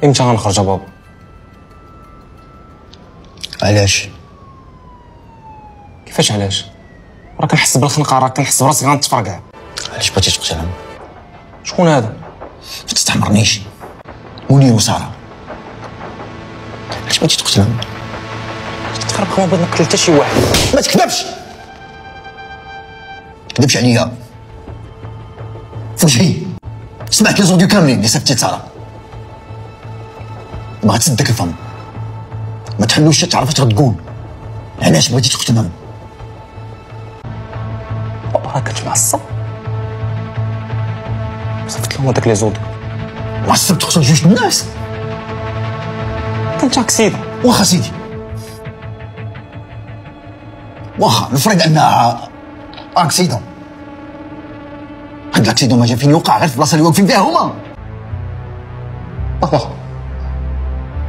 امتى غنخرج بابا؟ علاش؟ كيفاش علاش؟ راه كنحس بالخنقه، راه كنحس براسي غنتفرقع كاع. علاش بغيتي تقتلهم؟ شكون هذا؟ ما تستعمرنيش منير وساره. علاش بغيتي تقتلهم؟ تخربق، ما بغيت نقتل حتى شي واحد. ما تكذبش، تكذبش عليا. في وجهي سمعت لي زوديو كاملين اللي صيفطتي لساره. بغات تسدك الفم، ما تخلوش تعرف اش غتقول. علاش بغيتي تقتلهم؟ بابا راه كنت معصب، صيفط لهم هذاك لي زود. معصب تقتل جوج الناس؟ كنت اكسيدا. واخا سيدي، واخا نفرض انها اكسيدون. هاد الاكسيدون ما جا فين يوقع غير في البلاصه اللي واقفين فيها هما. بابا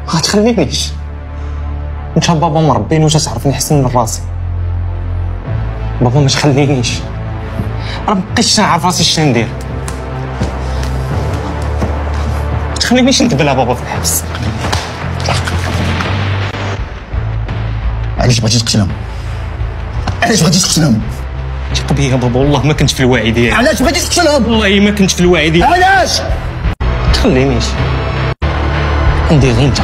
ما غتخلينيش، انت بابا مربيني وتعرفني احسن من راسي. بابا ما تخلينيش، راه مبقيتش نعرف راسي اش ندير. ما تخلينيش ندبلها بابا في الحبس. علاش بغيتي تقتلهم؟ علاش بغيتي تقتلهم؟ ثق بيا يا بابا، والله ما كنت في الوعي ديالي. علاش بغيتي تقتلهم؟ والله ما كنت في الوعي ديالي. علاش؟ ما تخلينيش، عندي غير انت.